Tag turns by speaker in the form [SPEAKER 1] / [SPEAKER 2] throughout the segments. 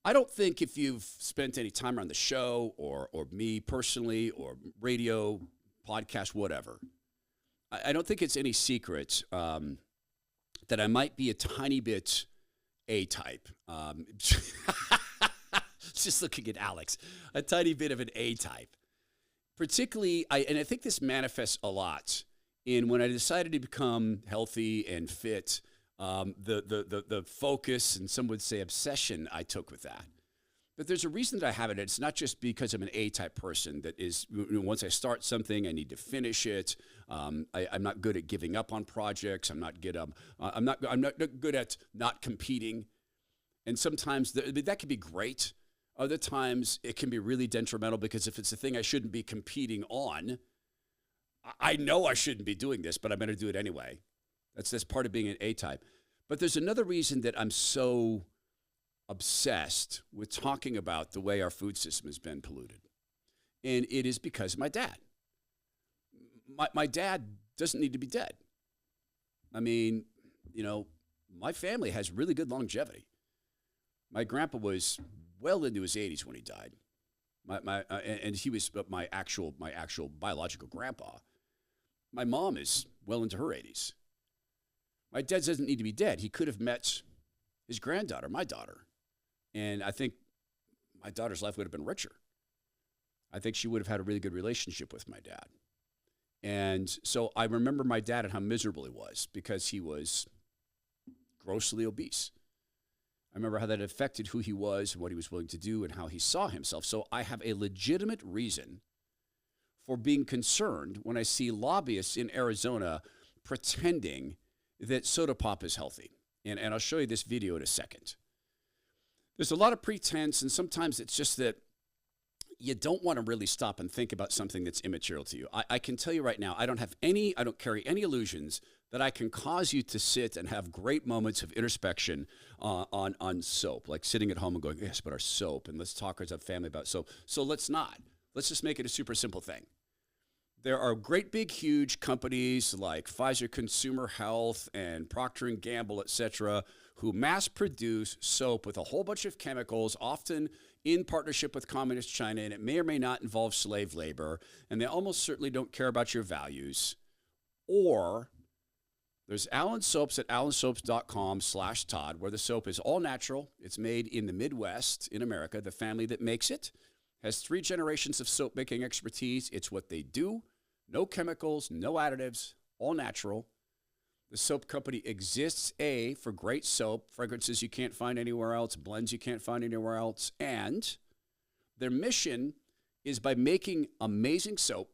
[SPEAKER 1] I don't think if you've spent any time on the show or me personally or radio, podcast, whatever, I don't think it's any secret that I might be a tiny bit A-type. Just looking at Alex, a tiny bit of an A-type. Particularly, and I think this manifests a lot in when I decided to become healthy and fit, the focus and some would say obsession I took with that. But there's a reason that I have it. It's not just because I'm an A-type person that is, once I start something, I need to finish it. I'm not good at giving up on projects. I'm not good at not competing. And sometimes that can be great. Other times it can be really detrimental because if it's a thing I shouldn't be competing on, I know I shouldn't be doing this, but I'm going to do it anyway. That's part of being an A-type. But there's another reason that I'm so obsessed with talking about the way our food system has been polluted. And it is because of my dad. My dad doesn't need to be dead. I mean, my family has really good longevity. My grandpa was well into his 80s when he died. And he was my actual biological grandpa. My mom is well into her 80s. My dad doesn't need to be dead. He could have met his granddaughter, my daughter. And I think my daughter's life would have been richer. I think she would have had a really good relationship with my dad. And so I remember my dad and how miserable he was because he was grossly obese. I remember how that affected who he was, what he was willing to do, and how he saw himself. So I have a legitimate reason for being concerned when I see lobbyists in Arizona pretending that soda pop is healthy. And I'll show you this video in a second. There's a lot of pretense, and sometimes it's just that you don't want to really stop and think about something that's immaterial to you. I can tell you right now, I don't carry any illusions that I can cause you to sit and have great moments of introspection on soap, like sitting at home and going, yes, but our soap, and let's talk as a family about soap. So let's not. Let's just make it a super simple thing. There are great big huge companies like Pfizer Consumer Health and Procter & Gamble, et cetera, who mass produce soap with a whole bunch of chemicals, often in partnership with communist China, and it may or may not involve slave labor, and they almost certainly don't care about your values. Or there's Allen Soaps at allensoaps.com/Todd, where the soap is all natural. It's made in the Midwest in America. The family that makes it has 3 generations of soap making expertise. It's what they do. No chemicals, no additives, all natural. The soap company exists, for great soap, fragrances you can't find anywhere else, blends you can't find anywhere else. And their mission is by making amazing soap,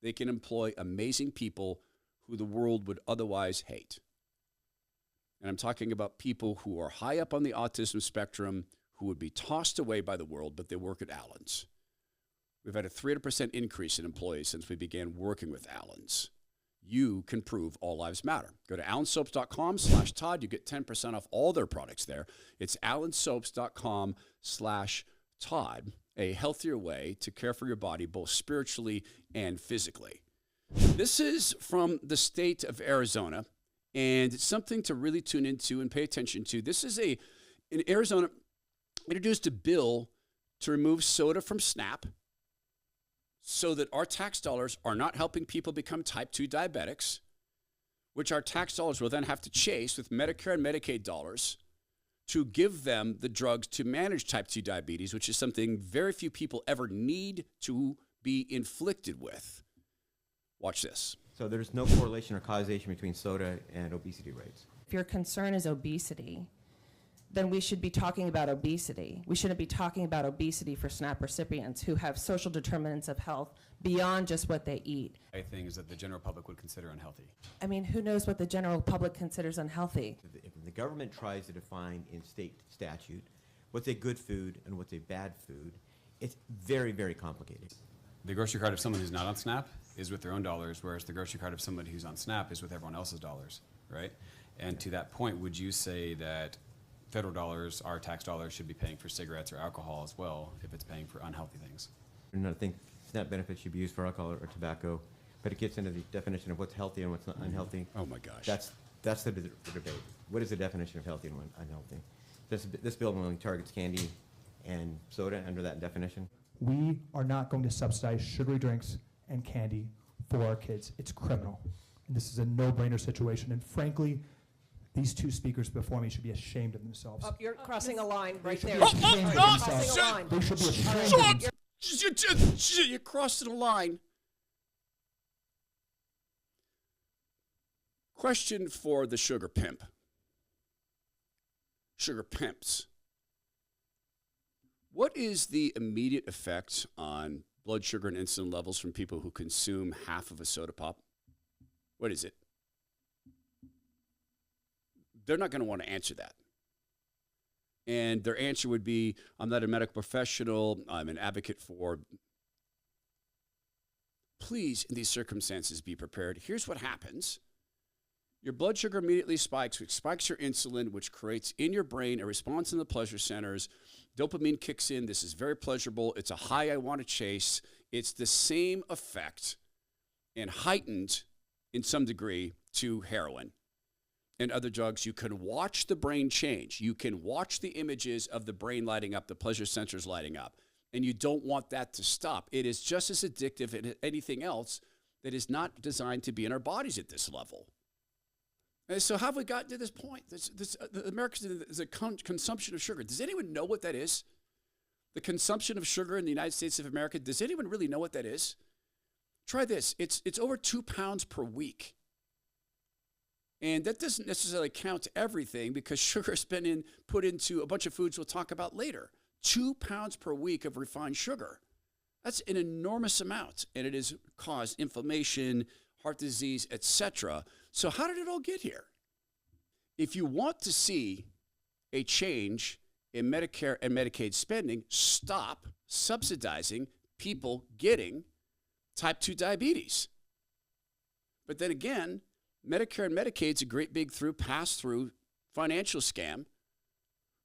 [SPEAKER 1] they can employ amazing people who the world would otherwise hate. And I'm talking about people who are high up on the autism spectrum, who would be tossed away by the world, but they work at Allen's. We've had a 300% increase in employees since we began working with Allen's. You can prove all lives matter. Go to allensoaps.com/Todd. You get 10% off all their products there. It's allensoaps.com/Todd, a healthier way to care for your body, both spiritually and physically. This is from the state of Arizona, and it's something to really tune into and pay attention to. This is in Arizona, introduced a bill to remove soda from SNAP so that our tax dollars are not helping people become type 2 diabetics, which our tax dollars will then have to chase with Medicare and Medicaid dollars to give them the drugs to manage type 2 diabetes, which is something very few people ever need to be inflicted with. Watch this.
[SPEAKER 2] So there's no correlation or causation between soda and obesity rates.
[SPEAKER 3] If your concern is obesity, then we should be talking about obesity. We shouldn't be talking about obesity for SNAP recipients who have social determinants of health beyond just what they eat.
[SPEAKER 4] Things that the general public would consider unhealthy.
[SPEAKER 3] I mean, who knows what the general public considers unhealthy?
[SPEAKER 2] If the government tries to define in state statute what's a good food and what's a bad food, it's very, very complicated.
[SPEAKER 4] The grocery card of someone who's not on SNAP is with their own dollars, whereas the grocery card of somebody who's on SNAP is with everyone else's dollars, right? And to that point, would you say that federal dollars, our tax dollars, should be paying for cigarettes or alcohol as well if it's paying for unhealthy things?
[SPEAKER 2] And I think SNAP benefits should be used for alcohol or tobacco, but it gets into the definition of what's healthy and what's not unhealthy.
[SPEAKER 1] Oh my gosh.
[SPEAKER 2] That's the debate. What is the definition of healthy and unhealthy? This bill only targets candy, and soda under that definition?
[SPEAKER 5] We are not going to subsidize sugary drinks and candy for our kids. It's criminal. And this is a no-brainer situation. And frankly, these two speakers before me should be ashamed of themselves.
[SPEAKER 6] Oh, you're crossing a line right
[SPEAKER 5] should
[SPEAKER 6] there.
[SPEAKER 5] be ashamed of
[SPEAKER 6] Crossing
[SPEAKER 5] themselves.
[SPEAKER 6] a line.
[SPEAKER 5] They should be ashamed of themselves.
[SPEAKER 1] You're crossing a line. Question for the sugar pimp. Sugar pimps. What is the immediate effect on blood sugar and insulin levels from people who consume half of a soda pop? What is it? They're not going to want to answer that. And their answer would be, I'm not a medical professional, I'm an advocate for. Please, in these circumstances, be prepared. Here's what happens. Your blood sugar immediately spikes, which spikes your insulin, which creates in your brain a response in the pleasure centers. Dopamine kicks in. This is very pleasurable. It's a high I want to chase. It's the same effect and heightened in some degree to heroin and other drugs. You can watch the brain change. You can watch the images of the brain lighting up, the pleasure centers lighting up, and you don't want that to stop. It is just as addictive as anything else that is not designed to be in our bodies at this level. And so how have we gotten to this point? America's consumption of sugar. Does anyone know what that is? The consumption of sugar in the United States of America, does anyone really know what that is? Try this. It's over 2 pounds per week. And that doesn't necessarily count everything because sugar has been put into a bunch of foods we'll talk about later. 2 pounds per week of refined sugar. That's an enormous amount, and it has caused inflammation, heart disease, etc. So how did it all get here? If you want to see a change in Medicare and Medicaid spending, stop subsidizing people getting type 2 diabetes. But then again, Medicare and Medicaid's a great big pass-through financial scam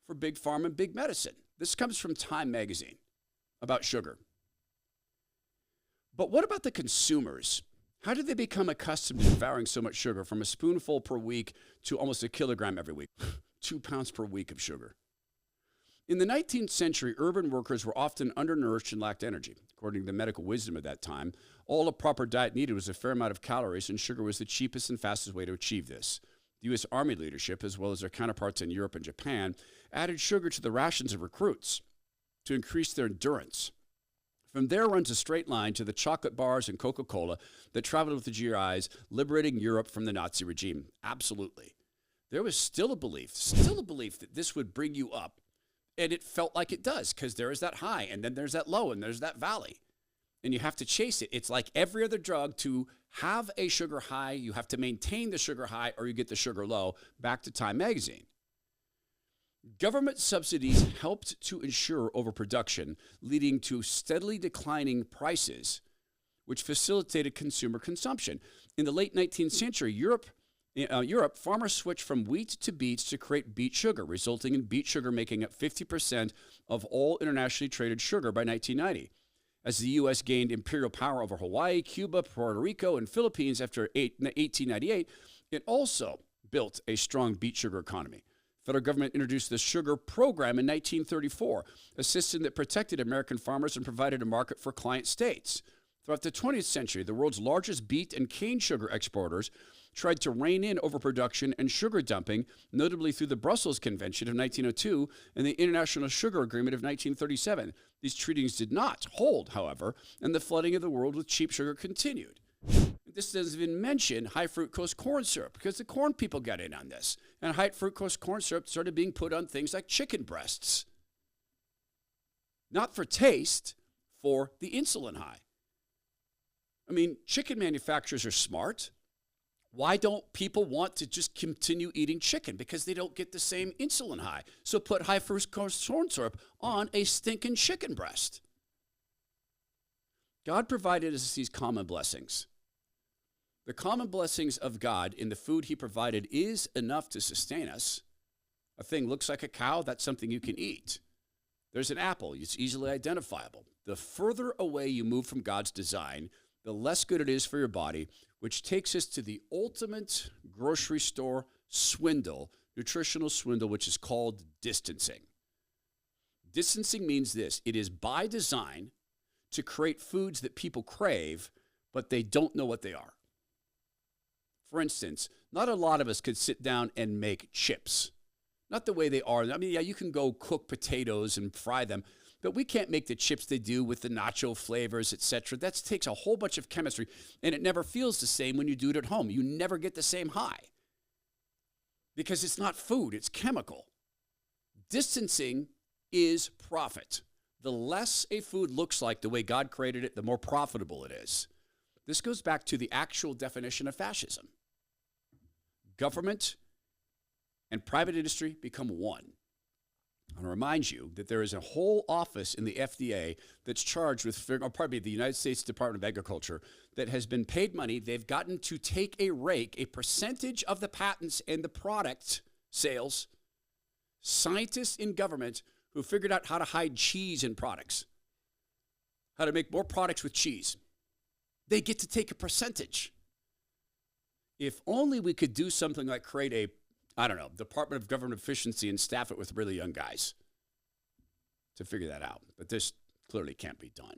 [SPEAKER 1] for big pharma and big medicine. This comes from Time magazine about sugar. But what about the consumers? How did they become accustomed to devouring so much sugar, from a spoonful per week to almost a kilogram every week? 2 pounds per week of sugar. In the 19th century, urban workers were often undernourished and lacked energy. According to the medical wisdom of that time, all a proper diet needed was a fair amount of calories, and sugar was the cheapest and fastest way to achieve this. The U.S. Army leadership, as well as their counterparts in Europe and Japan, added sugar to the rations of recruits to increase their endurance. From there runs a straight line to the chocolate bars and Coca-Cola that traveled with the GIs, liberating Europe from the Nazi regime. Absolutely. There was still a belief that this would bring you up. And it felt like it does, because there is that high, and then there's that low, and there's that valley. And you have to chase it. It's like every other drug. To have a sugar high, you have to maintain the sugar high, or you get the sugar low. Back to Time magazine. Government subsidies helped to ensure overproduction, leading to steadily declining prices, which facilitated consumer consumption. In the late 19th century, Europe, farmers switched from wheat to beets to create beet sugar, resulting in beet sugar making up 50% of all internationally traded sugar by 1990. As the U.S. gained imperial power over Hawaii, Cuba, Puerto Rico, and Philippines after 1898, it also built a strong beet sugar economy. Federal government introduced the sugar program in 1934, a system that protected American farmers and provided a market for client states. Throughout the 20th century, the world's largest beet and cane sugar exporters tried to rein in overproduction and sugar dumping, notably through the Brussels Convention of 1902 and the International Sugar Agreement of 1937. These treaties did not hold, however, and the flooding of the world with cheap sugar continued. This doesn't even mention high fructose corn syrup, because the corn people got in on this. And high fructose corn syrup started being put on things like chicken breasts. Not for taste, for the insulin high. I mean, chicken manufacturers are smart. Why don't people want to just continue eating chicken? Because they don't get the same insulin high. So put high fructose corn syrup on a stinking chicken breast. God provided us these common blessings. The common blessings of God in the food he provided is enough to sustain us. A thing looks like a cow, that's something you can eat. There's an apple, it's easily identifiable. The further away you move from God's design, the less good it is for your body, which takes us to the ultimate grocery store swindle, nutritional swindle, which is called distancing. Distancing means this. It is by design to create foods that people crave, but they don't know what they are. For instance, not a lot of us could sit down and make chips. Not the way they are. I mean, yeah, you can go cook potatoes and fry them, but we can't make the chips they do with the nacho flavors, etc. That takes a whole bunch of chemistry, and it never feels the same when you do it at home. You never get the same high because it's not food, it's chemical. Distancing is profit. The less a food looks like the way God created it, the more profitable it is. This goes back to the actual definition of fascism. Government and private industry become one. I want to remind you that there is a whole office in the FDA that's charged with, the United States Department of Agriculture, that has been paid money. They've gotten to take a rake, a percentage of the patents and the product sales. Scientists in government who figured out how to hide cheese in products, how to make more products with cheese. They get to take a percentage. If only we could do something like create a, Department of Government Efficiency and staff it with really young guys to figure that out. But this clearly can't be done.